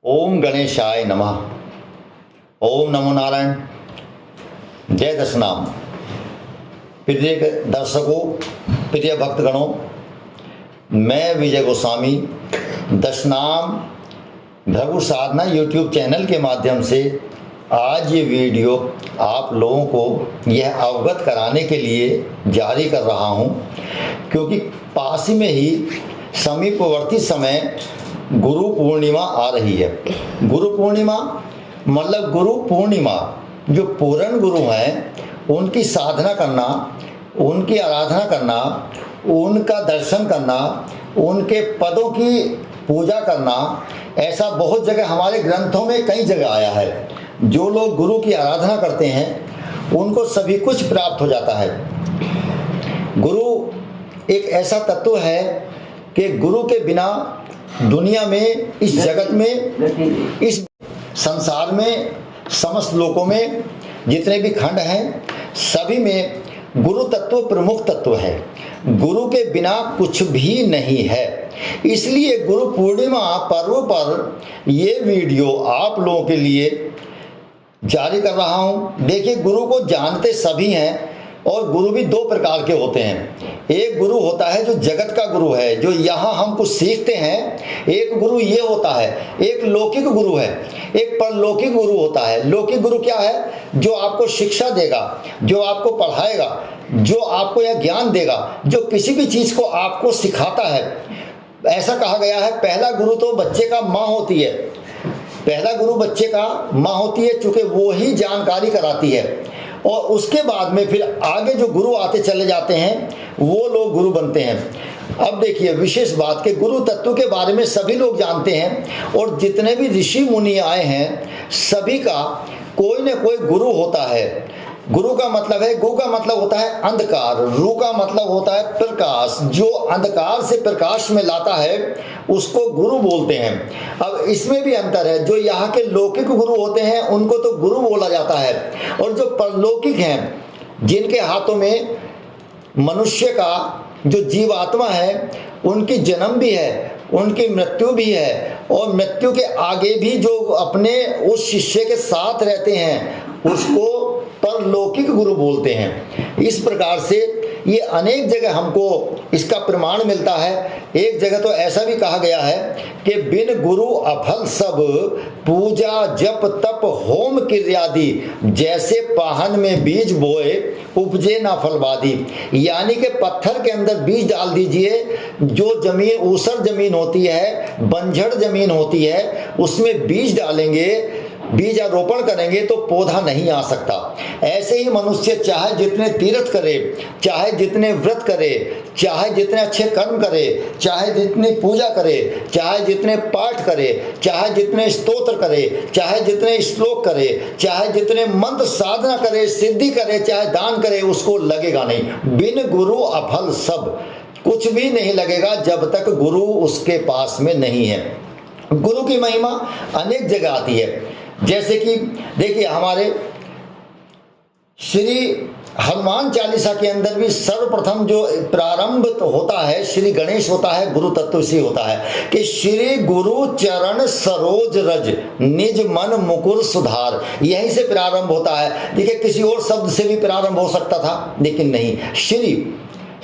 ओम गणेशाय नमः। ओम नमो नारायण। जय दशनाम। प्रिय दर्शकों, प्रिय भक्तगणों, मैं विजय गोस्वामी दशनाम भृगु साधना यूट्यूब चैनल के माध्यम से आज ये वीडियो आप लोगों को यह अवगत कराने के लिए जारी कर रहा हूँ, क्योंकि पास में ही समीपवर्ती समय गुरु पूर्णिमा आ रही है। गुरु पूर्णिमा मतलब गुरु पूर्णिमा, जो पूर्ण गुरु हैं उनकी साधना करना, उनकी आराधना करना, उनका दर्शन करना, उनके पदों की पूजा करना, ऐसा बहुत जगह हमारे ग्रंथों में कई जगह आया है। जो लोग गुरु की आराधना करते हैं उनको सभी कुछ प्राप्त हो जाता है। गुरु एक ऐसा तत्व है कि गुरु के बिना दुनिया में, इस जगत में, इस संसार में, समस्त लोकों में जितने भी खंड हैं सभी में गुरु तत्व प्रमुख तत्व है। गुरु के बिना कुछ भी नहीं है। इसलिए गुरु पूर्णिमा पर्व पर ये वीडियो आप लोगों के लिए जारी कर रहा हूँ। देखिए, गुरु को जानते सभी हैं और गुरु भी दो प्रकार के होते हैं। एक गुरु होता है जो जगत का गुरु है, जो यहाँ हम कुछ सीखते हैं। एक गुरु ये होता है, एक लौकिक गुरु है, एक परलौकिक गुरु होता है। लौकिक गुरु क्या है? जो आपको शिक्षा देगा, जो आपको पढ़ाएगा, जो आपको यह ज्ञान देगा, जो किसी भी चीज़ को आपको सिखाता है। ऐसा कहा गया है, पहला गुरु तो बच्चे का माँ होती है। पहला गुरु बच्चे का माँ होती है, चूँकि वो ही जानकारी कराती है। और उसके बाद में फिर आगे जो गुरु आते चले जाते हैं वो लोग गुरु बनते हैं। अब देखिए, विशेष बात के गुरु तत्व के बारे में सभी लोग जानते हैं, और जितने भी ऋषि मुनि आए हैं सभी का कोई न कोई गुरु होता है। गुरु का मतलब है, गु का मतलब होता है अंधकार, रू का मतलब होता है प्रकाश। जो अंधकार से प्रकाश में लाता है उसको गुरु बोलते हैं। अब इसमें भी अंतर है। जो यहाँ के लौकिक गुरु होते हैं उनको तो गुरु बोला जाता है, और जो परलौकिक हैं, जिनके हाथों में मनुष्य का जो जीवात्मा है, उनकी जन्म भी है, उनकी मृत्यु भी है, और मृत्यु के आगे भी जो अपने उस शिष्य के साथ रहते हैं उसको परलौकिक गुरु बोलते हैं। इस प्रकार से ये अनेक जगह हमको इसका प्रमाण मिलता है। एक जगह तो ऐसा भी कहा गया है कि बिन गुरु अफल सब, पूजा जप तप होम क्रियादि, जैसे पाहन में बीज बोए उपजे ना फलवादी। यानी कि पत्थर के अंदर बीज डाल दीजिए, जो जमीन ऊसर जमीन होती है, बंजर जमीन होती है, उसमें बीज डालेंगे, बीजारोपण करेंगे तो पौधा नहीं आ सकता। ऐसे ही मनुष्य चाहे जितने तीर्थ करे, चाहे जितने व्रत करे, चाहे जितने अच्छे कर्म करे, चाहे जितनी पूजा करे, चाहे जितने पाठ करे, चाहे जितने स्तोत्र करे, चाहे जितने श्लोक करे, चाहे जितने मंत्र साधना करे, सिद्धि करे, चाहे दान करे, उसको लगेगा नहीं। बिन गुरु अफल सब, कुछ भी नहीं लगेगा जब तक गुरु उसके पास में नहीं है। गुरु की महिमा अनेक जगह आती है। जैसे कि देखिए, हमारे श्री हनुमान चालीसा के अंदर भी सर्वप्रथम जो प्रारंभ तो होता है श्री गणेश होता है। गुरु तत्व से होता है कि श्री गुरु चरण सरोज रज, निज मन मुकुर सुधार। यहीं से प्रारंभ होता है। देखिए, किसी और शब्द से भी प्रारंभ हो सकता था, लेकिन नहीं।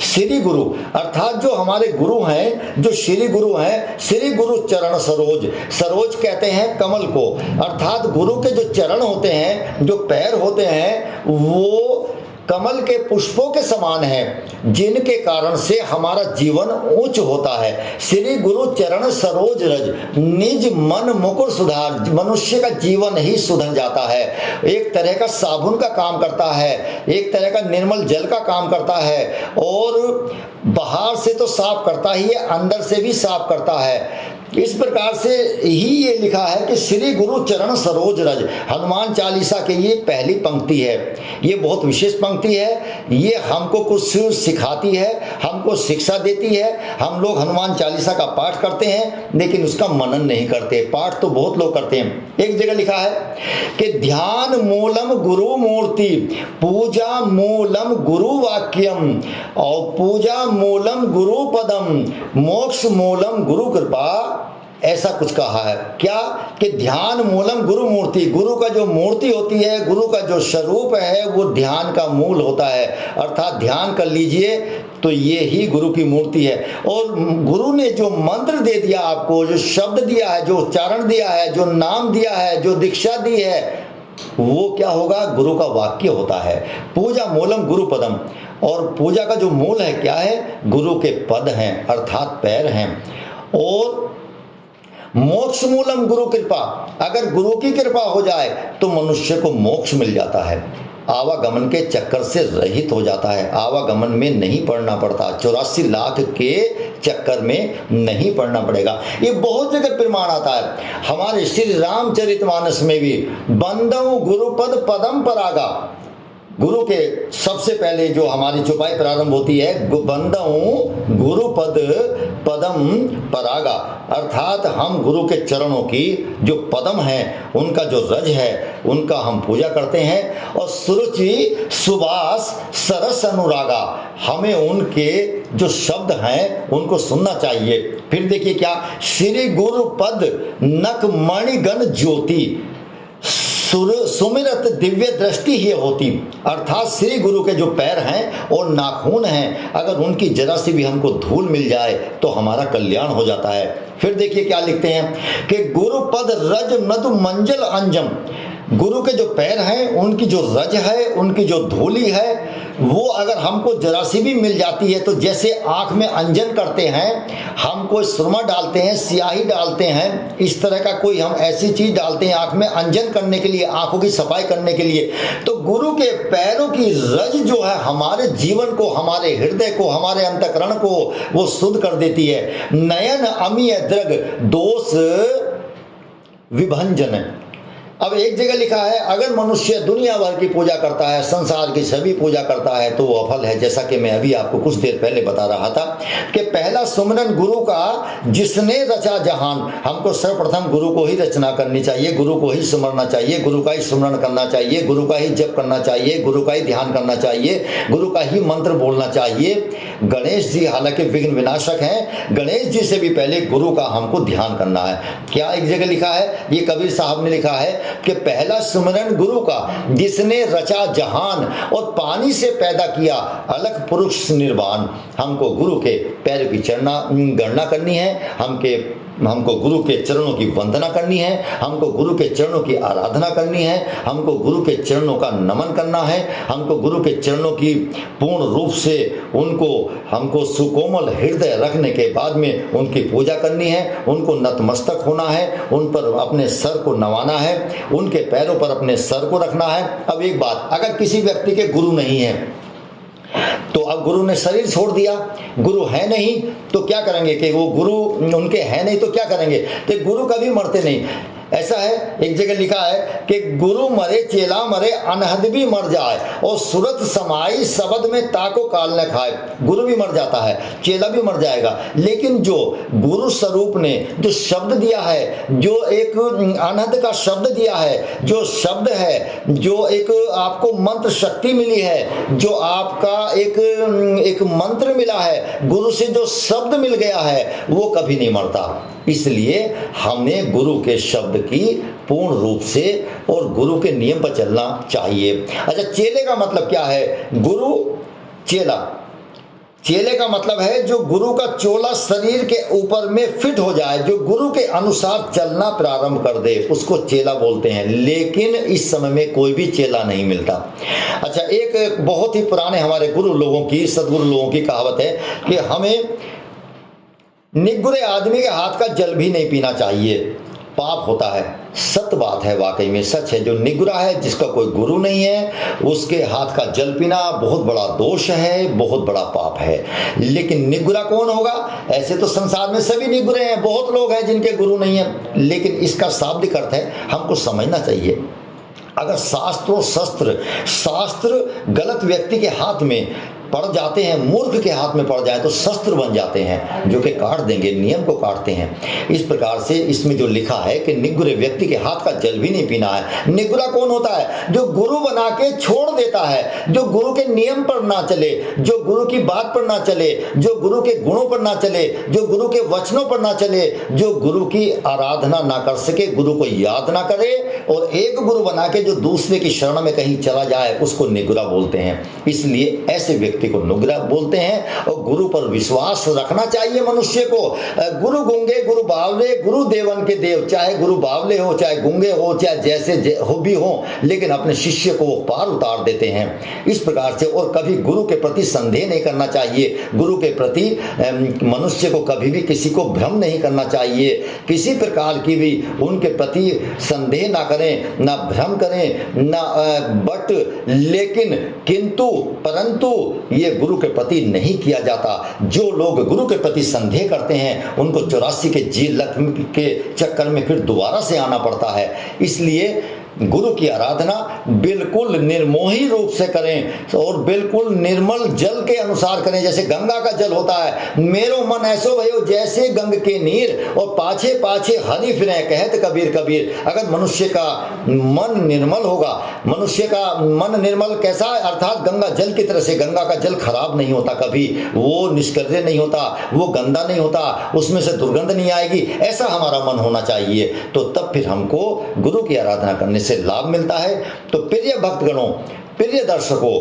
श्री गुरु अर्थात जो हमारे गुरु हैं, जो श्री गुरु हैं, श्री गुरु चरण सरोज। सरोज कहते हैं कमल को, अर्थात गुरु के जो चरण होते हैं, जो पैर होते हैं, वो कमल के पुष्पों के समान हैं, जिनके कारण से हमारा जीवन उच्च होता है। श्री गुरु चरण सरोज रज, निज मन मुकुर सुधार। मनुष्य का जीवन ही सुधर जाता है। एक तरह का साबुन का काम करता है, एक तरह का निर्मल जल का काम करता है, और बाहर से तो साफ करता ही है, अंदर से भी साफ करता है। इस प्रकार से ही ये लिखा है कि श्री गुरु चरण सरोज रज। हनुमान चालीसा के ये पहली पंक्ति है। ये बहुत विशेष पंक्ति है। ये हमको कुछ सिखाती है, हमको शिक्षा देती है। हम लोग हनुमान चालीसा का पाठ करते हैं लेकिन उसका मनन नहीं करते। पाठ तो बहुत लोग करते हैं। एक जगह लिखा है कि ध्यान मूलम गुरु मूर्ति, पूजा मूलम गुरु वाक्यम, और पूजा मूलम गुरु पदम, मोक्ष मूलम गुरु कृपा, ऐसा कुछ कहा है क्या कि ध्यान मूलम गुरु मूर्ति, गुरु का जो मूर्ति होती है, गुरु का जो स्वरूप है वो ध्यान का मूल होता है। अर्थात ध्यान कर लीजिए तो ये ही गुरु की मूर्ति है। और गुरु ने जो मंत्र दे दिया आपको, जो शब्द दिया है, जो उच्चारण दिया है, जो नाम दिया है, जो दीक्षा दी है, वो क्या होगा? गुरु का वाक्य होता है। पूजा मूलम गुरु पदम, और पूजा का जो मूल है क्या है? गुरु के पद हैं, अर्थात पैर हैं। और मोक्ष मूलम गुरु कृपा, अगर गुरु की कृपा हो जाए तो मनुष्य को मोक्ष मिल जाता है, आवागमन के चक्कर से रहित हो जाता है, आवागमन में नहीं पड़ना पड़ता, 84 लाख के चक्कर में नहीं पड़ना पड़ेगा। ये बहुत जगह प्रमाण आता है। हमारे श्री रामचरितमानस में भी बंदऊ गुरुपद पदम परागा, गुरु के सबसे पहले जो हमारी चौपाई प्रारंभ होती है, बंदऊ गुरुपद पदम परागा, अर्थात हम गुरु के चरणों की जो पदम है, उनका जो रज है, उनका हम पूजा करते हैं। और सुरुचि सुबास सरस अनुरागा, हमें उनके जो शब्द हैं उनको सुनना चाहिए। फिर देखिए क्या, श्री गुरुपद नक मणिगण ज्योति सुमिरत दिव्य दृष्टि ही होती, अर्थात श्री गुरु के जो पैर हैं और नाखून हैं, अगर उनकी जरा सी भी हमको धूल मिल जाए तो हमारा कल्याण हो जाता है। फिर देखिए क्या लिखते हैं कि गुरुपद रज मधु मंजल अंजम, गुरु के जो पैर हैं उनकी जो रज है, उनकी जो धूली है, वो अगर हमको जरा सी भी मिल जाती है तो जैसे आँख में अंजन करते हैं, हम कोई सुरमा डालते हैं, स्याही डालते हैं, इस तरह का कोई हम ऐसी चीज़ डालते हैं आँख में अंजन करने के लिए, आँखों की सफाई करने के लिए, तो गुरु के पैरों की रज जो है हमारे जीवन को, हमारे हृदय को, हमारे अंतःकरण को वो शुद्ध कर देती है। नयन अमीय दृग दोष विभंजन। अब एक जगह लिखा है, अगर मनुष्य दुनिया भर की पूजा करता है, संसार की सभी पूजा करता है तो वो अफल है। जैसा कि मैं अभी आपको कुछ देर पहले बता रहा था कि पहला सुमरन गुरु का जिसने रचा जहान, हमको सर्वप्रथम गुरु को ही रचना करनी चाहिए, गुरु को ही सुमरना चाहिए, गुरु का ही सुमरण करना चाहिए, गुरु का ही जप करना चाहिए, गुरु का ही ध्यान करना चाहिए, गुरु का ही मंत्र बोलना चाहिए। गणेश जी हालांकि विघ्न विनाशक हैं, गणेश जी से भी पहले गुरु का हमको ध्यान करना है। क्या एक जगह लिखा है, ये कबीर साहब ने लिखा है कि पहला सुमरन गुरु का जिसने रचा जहान और पानी से पैदा किया अलख पुरुष निर्वाण। हमको गुरु के पैर की गणना करनी है, हमको गुरु के चरणों की वंदना करनी है, हमको गुरु के चरणों की आराधना करनी है, हमको गुरु के चरणों का नमन करना है, हमको गुरु के चरणों की पूर्ण रूप से हमको सुकोमल हृदय रखने के बाद में उनकी पूजा करनी है, उनको नतमस्तक होना है, उन पर अपने सर को नवाना है, उनके पैरों पर अपने सर को रखना है। अब एक बात, अगर किसी व्यक्ति के गुरु नहीं है तो अब गुरु ने शरीर छोड़ दिया, गुरु है नहीं तो क्या करेंगे कि वो गुरु उनके है नहीं तो क्या करेंगे? तो गुरु कभी मरते नहीं। ऐसा है, एक जगह लिखा है कि गुरु मरे चेला मरे अनहद भी मर जाए और सूरत समाई शब्द में ताको काल न खाए। गुरु भी मर जाता है, चेला भी मर जाएगा, लेकिन जो गुरु स्वरूप ने जो शब्द दिया है, जो एक अनहद का शब्द दिया है, जो शब्द है, जो एक आपको मंत्र शक्ति मिली है, जो आपका एक मंत्र मिला है, गुरु से जो शब्द मिल गया है वो कभी नहीं मरता। इसलिए हमें गुरु के शब्द की पूर्ण रूप से और गुरु के नियम पर चलना चाहिए। अच्छा, चेले का मतलब क्या है? गुरु चेला, चेले का मतलब है जो गुरु का चोला शरीर के ऊपर में फिट हो जाए, जो गुरु के अनुसार चलना प्रारंभ कर दे, उसको चेला बोलते हैं। लेकिन इस समय में कोई भी चेला नहीं मिलता। अच्छा, एक बहुत ही पुराने हमारे गुरु लोगों की, सदगुरु लोगों की कहावत है कि हमें निगुरे आदमी के हाथ का जल भी नहीं पीना चाहिए, पाप होता है। सत्य बात है, वाकई में सच है। जो निगुरा है, जिसका कोई गुरु नहीं है, उसके हाथ का जल पीना बहुत बड़ा दोष है, बहुत बड़ा पाप है। लेकिन निगुरा कौन होगा? ऐसे तो संसार में सभी निगुरे हैं, बहुत लोग हैं जिनके गुरु नहीं है, लेकिन इसका शाब्दिक अर्थ है हमको समझना चाहिए। अगर शास्त्र गलत व्यक्ति के हाथ में पड़ जाते हैं, मूर्ख के हाथ में पड़ जाए तो शस्त्र बन जाते हैं जो कि काट देंगे, नियम को काटते हैं। इस प्रकार से इसमें जो लिखा है कि निगुरे व्यक्ति के हाथ का जल भी नहीं पीना है। निगुरा कौन होता है? जो गुरु बना के छोड़ देता है, जो गुरु के नियम पर ना चले, जो गुरु की बात पर ना चले, जो गुरु के गुणों पर ना चले, जो गुरु के वचनों पर ना चले, जो गुरु की आराधना ना कर सके, गुरु को याद ना करे और एक गुरु बना के जो दूसरे की शरण में कहीं चला जाए, उसको निगुरा बोलते हैं। इसलिए ऐसे व्यक्ति को निगुरा बोलते हैं। और गुरु पर विश्वास रखना चाहिए मनुष्य को। गुरु गुंगे गुरु बावले, गुरु देवन के देव, चाहे गुरु बावले हो, चाहे गुंगे हो, चाहे जैसे हो भी हो, लेकिन अपने शिष्य को वो पार उतार देते हैं। इस प्रकार से और कभी गुरु के प्रति संदेह नहीं करना चाहिए। गुरु के प्रति मनुष्य को कभी भी किसी को भ्रम नहीं करना चाहिए, किसी प्रकार की भी उनके प्रति संदेह ना करें, ना भ्रम करें, ना बट लेकिन किंतु परंतु ये गुरु के प्रति नहीं किया जाता। जो लोग गुरु के प्रति संदेह करते हैं उनको 84 के जेल के चक्कर में फिर दोबारा से आना पड़ता है। इसलिए गुरु की आराधना बिल्कुल निर्मोही रूप से करें और बिल्कुल निर्मल जल के अनुसार करें। जैसे गंगा का जल होता है, मेरो मन ऐसो भयो जैसे गंग के नीर, और पाछे पाछे हरि फिरे कहत कबीर कबीर। अगर मनुष्य का मन निर्मल होगा, मनुष्य का मन निर्मल कैसा है, अर्थात गंगा जल की तरह से। गंगा का जल खराब नहीं होता कभी, वो निष्कर्य नहीं होता, वो गंदा नहीं होता, उसमें से दुर्गंध नहीं आएगी, ऐसा हमारा मन होना चाहिए। तो तब फिर हमको गुरु की आराधना करने से लाभ मिलता है। तो प्रिय भक्तगणों, प्रिय दर्शकों,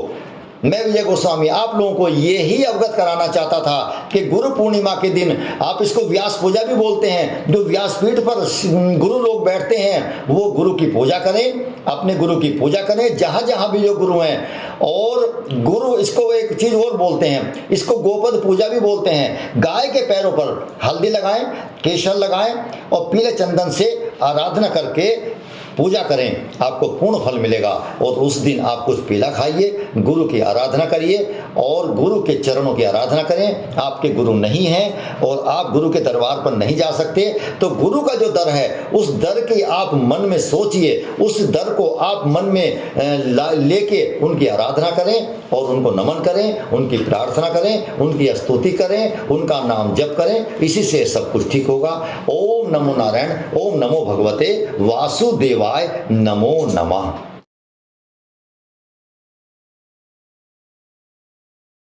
मैं विजय गोस्वामी आप लोगों को ये ही अवगत कराना चाहता था कि गुरु पूर्णिमा के दिन, आप इसको व्यास पूजा भी बोलते हैं, जो व्यासपीठ पर गुरु लोग बैठते हैं वो गुरु की पूजा करें, अपने गुरु की पूजा करें जहाँ जहाँ भी जो गुरु हैं। और गुरु, इसको एक चीज़ और बोलते हैं, इसको गोपद पूजा भी बोलते हैं। गाय के पैरों पर हल्दी लगाएं, केशर लगाएं और पीले चंदन से आराधना करके पूजा करें, आपको पूर्ण फल मिलेगा। और उस दिन आप कुछ पीला खाइए, गुरु की आराधना करिए और गुरु के चरणों की आराधना करें। आपके गुरु नहीं हैं और आप गुरु के दरबार पर नहीं जा सकते, तो गुरु का जो दर है उस दर की आप मन में सोचिए, उस दर को आप मन में लेके उनकी आराधना करें और उनको नमन करें, उनकी प्रार्थना करें, उनकी स्तुति करें, उनका नाम जप करें। इसी से सब कुछ ठीक होगा। ओम नमो नारायण, ओम नमो भगवते वासुदेवाय, नमो नमः।